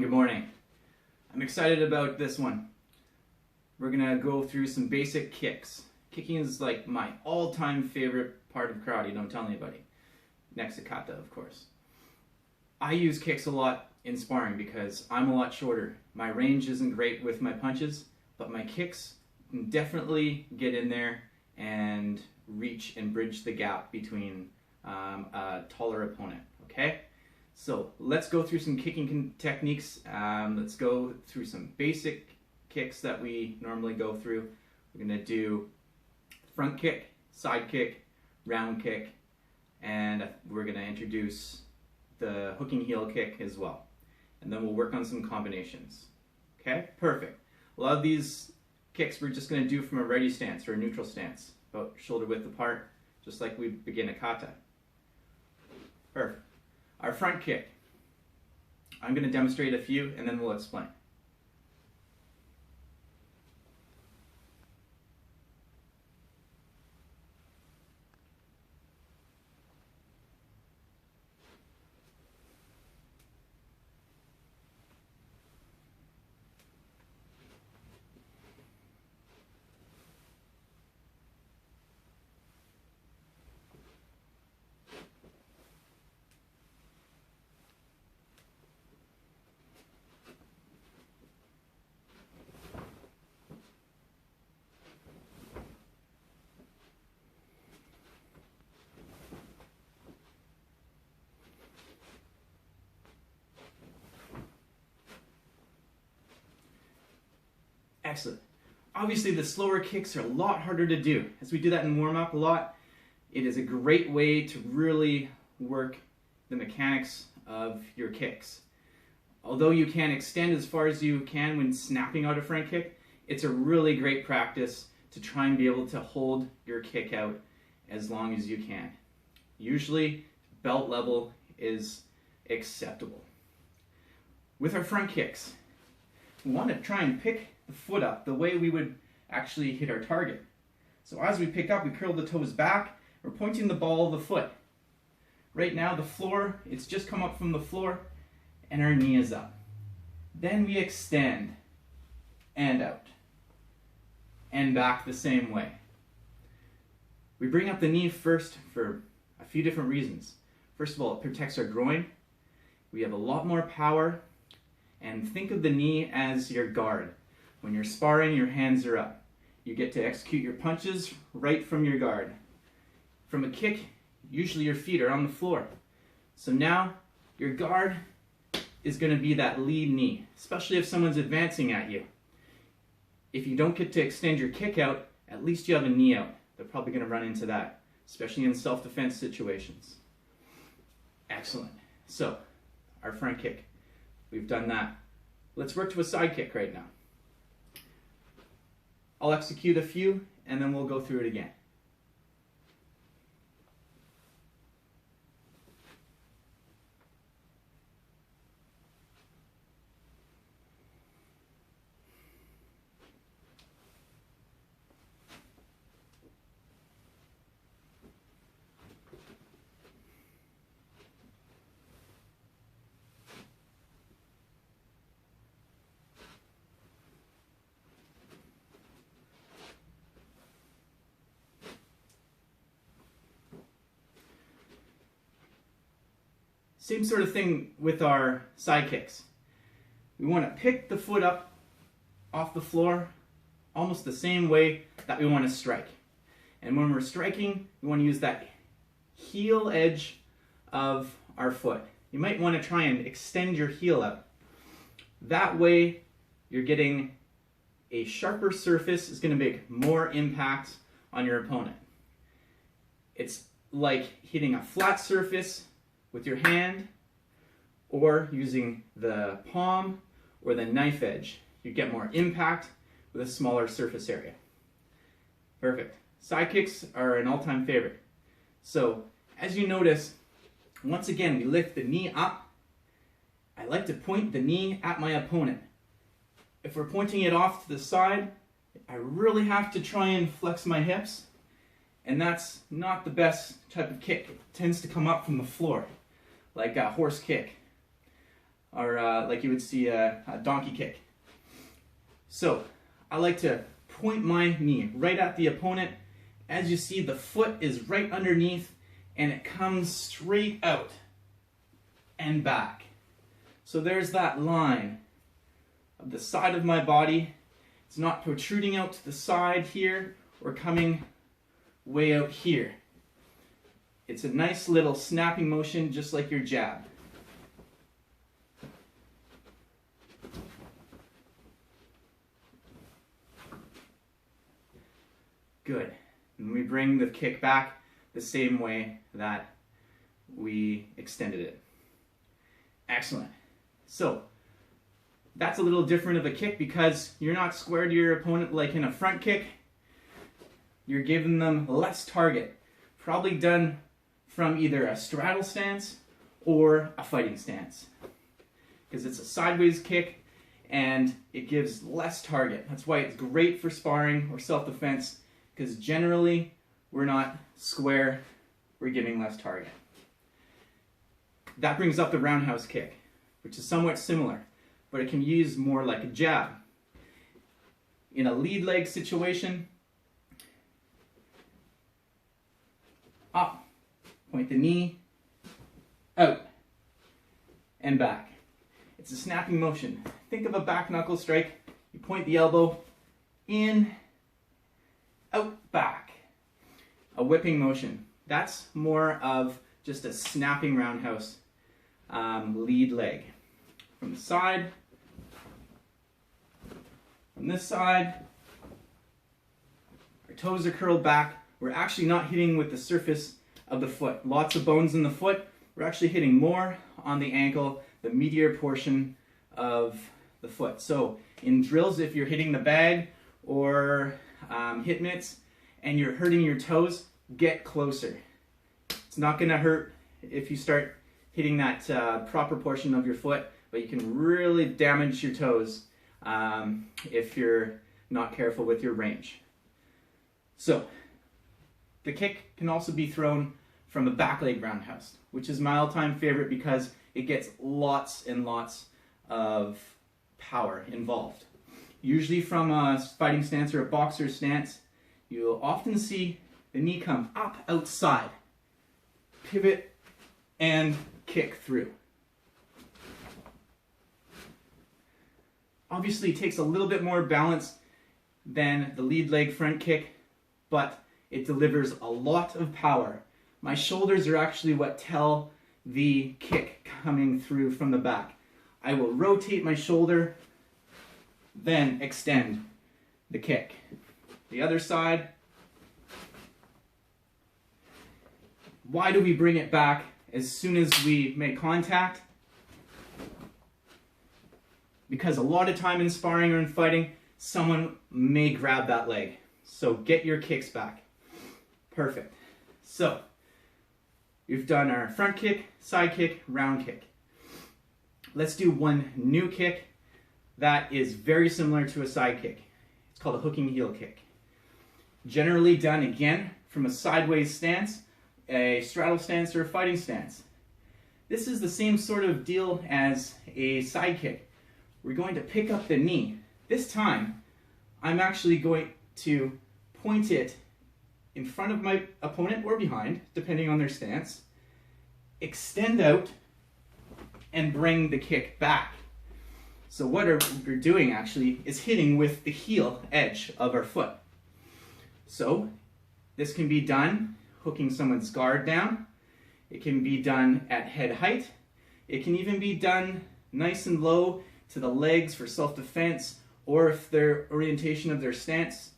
Good morning. I'm excited about this one. We're gonna go through some basic kicks. Kicking is like my all-time favorite part of karate, don't tell anybody. Next to kata, of course. I use kicks a lot in sparring because I'm a lot shorter. My range isn't great with my punches, but my kicks can definitely get in there and reach and bridge the gap between a taller opponent, okay? So let's go through some kicking techniques. Let's go through some basic kicks that we normally go through. We're gonna do front kick, side kick, round kick, and we're gonna introduce the hooking heel kick as well. And then we'll work on some combinations. Okay, perfect. A lot of these kicks we're just gonna do from a ready stance or a neutral stance, about shoulder width apart, just like we begin a kata. Perfect. Our front kick. I'm going to demonstrate a few and then we'll explain. Excellent. Obviously the slower kicks are a lot harder to do. As we do that in warm-up a lot, it is a great way to really work the mechanics of your kicks. Although you can extend as far as you can when snapping out a front kick, it's a really great practice to try and be able to hold your kick out as long as you can. Usually belt level is acceptable. With our front kicks, we want to try and pick the foot up the way we would actually hit our target. So as we pick up, we curl the toes back. We're pointing the ball of the foot. Right now the floor, it's just come up from the floor and our knee is up. Then we extend and out and back the same way. We bring up the knee first for a few different reasons. First of all, it protects our groin. We have a lot more power. And think of the knee as your guard. When you're sparring, your hands are up. You get to execute your punches right from your guard. From a kick, usually your feet are on the floor. So now your guard is going to be that lead knee, especially if someone's advancing at you. If you don't get to extend your kick out, at least you have a knee out. They're probably going to run into that, especially in self-defense situations. Excellent. So, our front kick. We've done that. Let's work to a side kick right now. I'll execute a few and then we'll go through it again. Same sort of thing with our side kicks. We want to pick the foot up off the floor almost the same way that we want to strike. And when we're striking, we want to use that heel edge of our foot. You might want to try and extend your heel out. That way, you're getting a sharper surface. It's going to make more impact on your opponent. It's like hitting a flat surface with your hand or using the palm or the knife edge. You get more impact with a smaller surface area. Perfect. Side kicks are an all-time favorite. So as you notice, once again, we lift the knee up. I like to point the knee at my opponent. If we're pointing it off to the side, I really have to try and flex my hips, and that's not the best type of kick. It tends to come up from the floor, like a horse kick. or like you would see a donkey kick. So I like to point my knee right at the opponent. As you see, the foot is right underneath and it comes straight out and back. So there's that line of the side of my body. It's not protruding out to the side here or coming way out here. It's a nice little snapping motion, just like your jab. Good. And we bring the kick back the same way that we extended it. Excellent. So that's a little different of a kick because you're not square to your opponent like in a front kick. You're giving them less target. Probably done from either a straddle stance or a fighting stance. Because it's a sideways kick and it gives less target. That's why it's great for sparring or self-defense, because generally we're not square, we're giving less target. That brings up the roundhouse kick, which is somewhat similar, but it can be used more like a jab. In a lead leg situation, up, point the knee, out, and back. It's a snapping motion. Think of a back knuckle strike. You point the elbow, in, out, back. A whipping motion. That's more of just a snapping roundhouse lead leg. From the side, from this side, our toes are curled back. We're actually not hitting with the surface of the foot. Lots of bones in the foot. We're actually hitting more on the ankle, the medial portion of the foot. So in drills, if you're hitting the bag or hit mitts and you're hurting your toes, get closer. It's not going to hurt if you start hitting that proper portion of your foot, but you can really damage your toes if you're not careful with your range. So the kick can also be thrown from a back leg roundhouse, which is my all-time favorite because it gets lots and lots of power involved. Usually from a fighting stance or a boxer stance, you'll often see the knee come up outside, pivot, and kick through. Obviously, it takes a little bit more balance than the lead leg front kick, but it delivers a lot of power. My shoulders are actually what tell the kick coming through from the back. I will rotate my shoulder, then extend the kick. The other side. Why do we bring it back as soon as we make contact? Because a lot of time in sparring or in fighting, someone may grab that leg. So get your kicks back. Perfect. So we've done our front kick, side kick, round kick. Let's do one new kick that is very similar to a side kick. It's called a hooking heel kick. Generally done again from a sideways stance, a straddle stance, or a fighting stance. This is the same sort of deal as a side kick. We're going to pick up the knee. This time, I'm actually going to point it in front of my opponent or behind, depending on their stance, extend out, and bring the kick back. So what we're doing actually is hitting with the heel edge of our foot. So this can be done hooking someone's guard down. It can be done at head height. It can even be done nice and low to the legs for self-defense, or if their orientation of their stance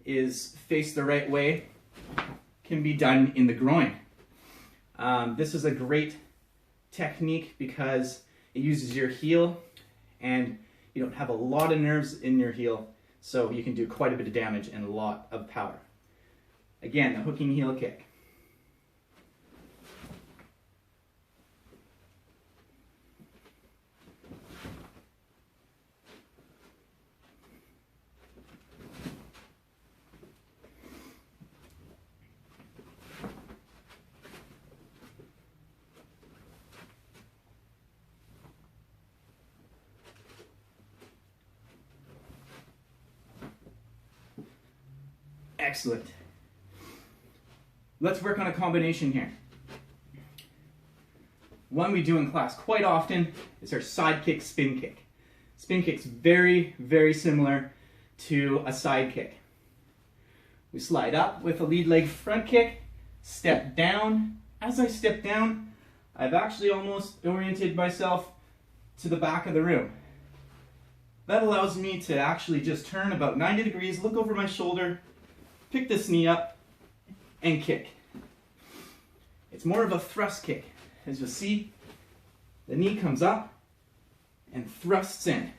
is faced the right way, can be done in the groin. This is a great technique because it uses your heel and you don't have a lot of nerves in your heel, so you can do quite a bit of damage and a lot of power. Again, the hooking heel kick. Excellent. Let's work on a combination here. One we do in class quite often is our side kick, spin kick. Spin kick's very, very similar to a side kick. We slide up with a lead leg front kick, step down. As I step down, I've actually almost oriented myself to the back of the room. That allows me to actually just turn about 90 degrees, look over my shoulder, pick this knee up, and kick. It's more of a thrust kick. As you'll see, the knee comes up and thrusts in.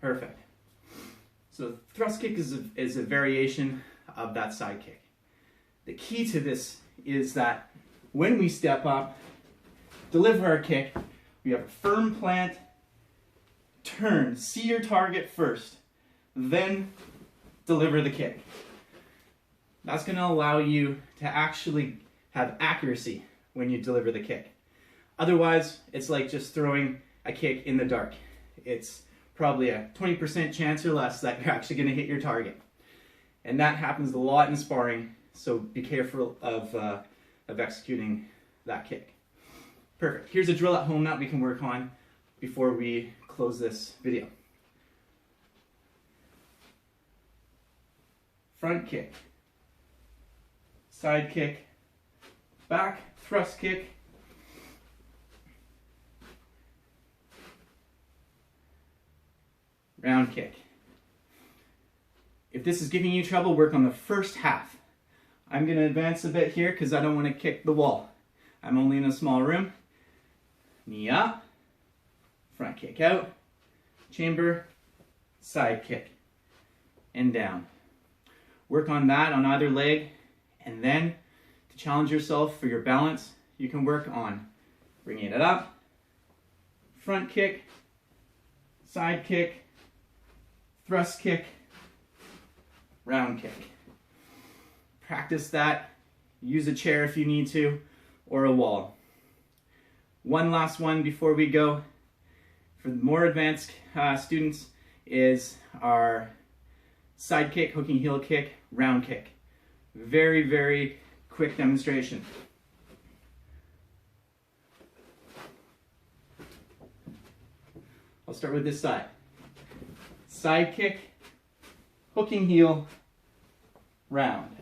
Perfect. So thrust kick is a variation of that side kick. The key to this is that when we step up, deliver our kick, we have a firm plant, turn, see your target first, then deliver the kick. That's going to allow you to actually have accuracy when you deliver the kick. Otherwise, it's like just throwing a kick in the dark. It's probably a 20% chance or less that you're actually going to hit your target. And that happens a lot in sparring, so be careful of executing that kick. Perfect. Here's a drill at home that we can work on before we close this video. Front kick, side kick, back thrust kick, round kick. If this is giving you trouble, work on the first half. I'm going to advance a bit here because I don't want to kick the wall. I'm only in a small room. Knee up, front kick out, chamber, side kick, and down. Work on that on either leg, and then to challenge yourself for your balance, you can work on bringing it up, front kick, side kick, thrust kick, round kick. Practice that. Use a chair if you need to, or a wall. One last one before we go. For the more advanced students is our side kick, hooking heel kick, round kick. Very, very quick demonstration. I'll start with this side. Side kick, hooking heel, round.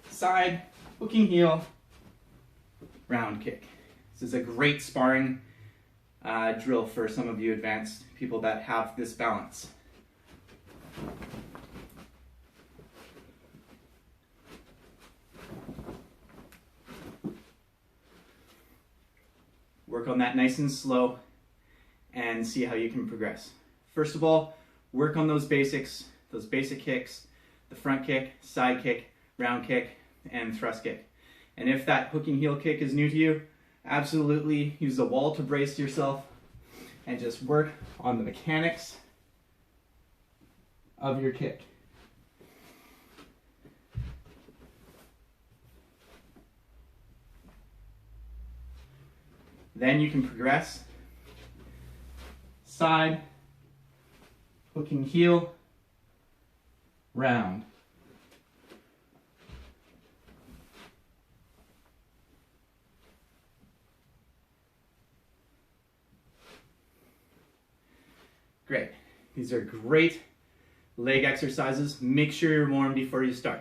Side, hooking heel, round kick. This is a great sparring drill for some of you advanced people that have this balance. Work on that nice and slow and see how you can progress. First of all, work on those basics, those basic kicks, the front kick, side kick, round kick, and thrust kick. And if that hooking heel kick is new to you, absolutely use the wall to brace yourself and just work on the mechanics of your kick. Then you can progress. Side, hooking heel, round. Great. These are great leg exercises. Make sure you're warm before you start.